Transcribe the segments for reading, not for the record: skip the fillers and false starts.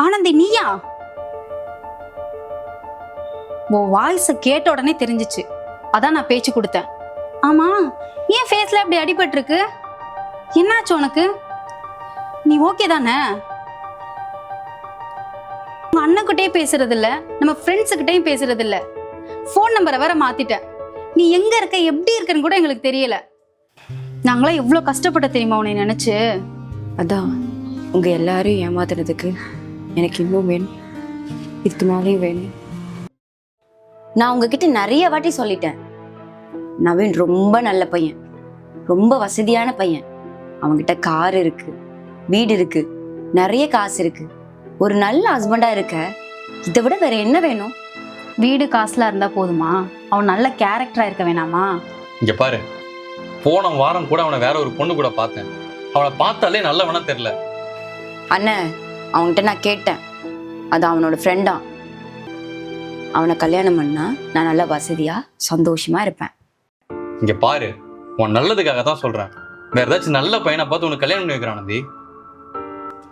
ஆனந்தி நீயா? உன் வாய்ஸ கேட்ட உடனே தெரிஞ்சிச்சு, அதான் நான் பேச்சு கொடுத்தேன். ஆமா, ஏன் ஃபேஸ்ல அப்படி அடிபட்டு இருக்கு? என்னாச்சு உனக்கு? நீ ஓகே தானே? உங்க அண்ணன்கிட்டயே பேசுறது இல்ல, நம்ம ஃப்ரெண்ட்ஸுக்கிட்டையும் பேசுறது இல்ல, ஃபோன் நம்பரை வேற மாத்திட்டேன். நீ எங்க இருக்க, எப்படி இருக்கன்னு கூட எங்களுக்கு தெரியல. நாங்களாம் எவ்வளவு கஷ்டப்பட்ட தெரியுமா உன்னை நினைச்சு. அதான் உங்க எல்லாரையும் ஏமாத்துறதுக்கு எனக்கு இன்னும் வேணும், இதுக்கு மேலேயும் வேணும். நான் உங்ககிட்ட நிறைய வாட்டி சொல்லிட்டேன், நவீன் ரொம்ப நல்ல பையன், ரொம்ப வசதியான பையன். அவன்கிட்ட கார் இருக்கு, வீடு இருக்கு, நிறைய காசு இருக்கு. ஒரு நல்ல ஹஸ்பண்டா இருக்க இதை விட வேற என்ன வேணும்? வீடு காசுல இருந்தா போதுமா? அவன் நல்ல கேரக்டரா இருக்க வேணாமா? இங்க பாரு, போன வாரம் கூட அவனை வேற ஒரு பொண்ணு கூட பார்த்தேன். அவனை பார்த்தாலே நல்லவனா தெரியல. அண்ணன், அவன்கிட்ட நான் கேட்டேன், அது அவனோட ஃப்ரெண்டா. அவனை கல்யாணம் பண்ணா நான் நல்லா வசதியா சந்தோஷமா இருப்பேன். இங்க பாரு, உன் நல்லதுக்காக தான் சொல்றேன். வேற ஏதாச்சும் நல்ல பையனை பார்த்து உனக்கு கல்யாணம் பண்ணி வைக்கிறான் ஆனந்தி.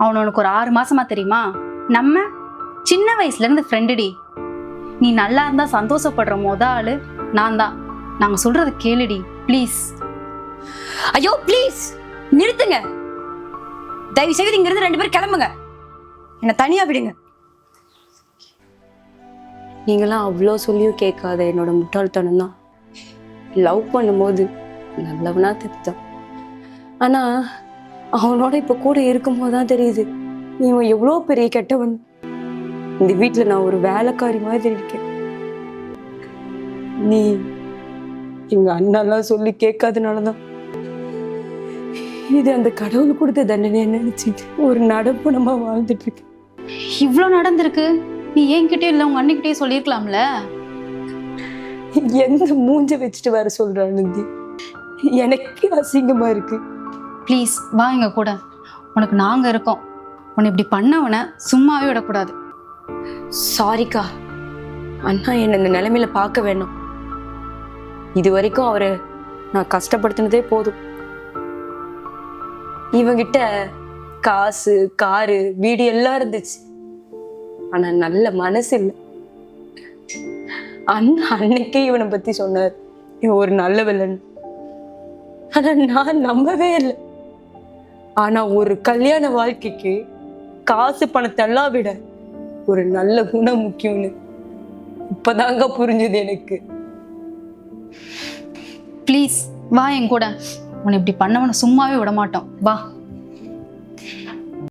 அவன் உனக்கு ஒரு 6 மாசமா தெரியுமா? நம்ம சின்ன வயசுல இருந்து ஃப்ரெண்டுடி. நீ நல்லா இருந்தா சந்தோஷப்படுற ஆளு நான் தான். நாங்க சொல்றது கேளுடி ப்ளீஸ். ஐயோ ப்ளீஸ் நிறுத்துங்க, தயவு செய்து இங்க இருந்து 2 பேரும் கிளம்புங்க, என்னை தனியா விடுங்க. நீங்களாம் அவ்வளோ சொல்லியும் கேட்காத என்னோட முட்டாள்தனம் தான். லவ் பண்ணும்போது நல்லவனா தெரிஞ்சான், ஆனா அவனோட இப்ப கூட இருக்கும்போது தான் தெரியுது இவன் எவ்வளோ பெரிய கெட்டவன். இந்த வீட்டுல நான் ஒரு வேலைக்காரி மாதிரி இருக்கேன். நீ எங்க அண்ணாலாம் சொல்லி கேட்காதனாலதான் இது அந்த கடவுள் கொடுத்த தண்டனையை நினைச்சிட்டு ஒரு நடப்புணமா வாழ்ந்துட்டு இருக்கேன். இவ்ளோ நடந்திருக்கு, நீ என்கிட்டயே இல்ல உங்க அண்ணிக்கிட்டே சொல்லிருக்கலாம்ல. எந்த மூஞ்ச வச்சுட்டு வர சொல்ற ஆனந்தி, எனக்கு அசிங்கமா இருக்கு. ப்ளீஸ் வா எங்க கூட, உனக்கு நாங்க இருக்கோம். உன்னை இப்படி பண்ணவன சும்மாவே விடக்கூடாது. சாரிக்கா, அண்ணா என்ன இந்த நிலைமையில பார்க்க வேணும். இது வரைக்கும் அவரை நான் கஷ்டப்படுத்தினதே போதும். இவங்கிட்ட காசு, காரு, வீடு எல்லாம் இருந்துச்சு, ஆனா நல்ல மனசு இல்லை. அண்ணா அன்னைக்கே இவனை பத்தி சொன்னார், இவன் ஒரு நல்ல வில்லன். ஆனா நான் நம்பவே இல்லை. ஆனா ஒரு கல்யாண வாழ்க்கைக்கு காசு பணத்தெல்லாம் விட ஒரு நல்ல குணம் முக்கியம்னு இப்பதாங்க புரிஞ்சுது எனக்கு. ப்ளீஸ் வா என் கூட, உன்னை இப்படி பண்ணவன சும்மாவே விட மாட்டோம். வா.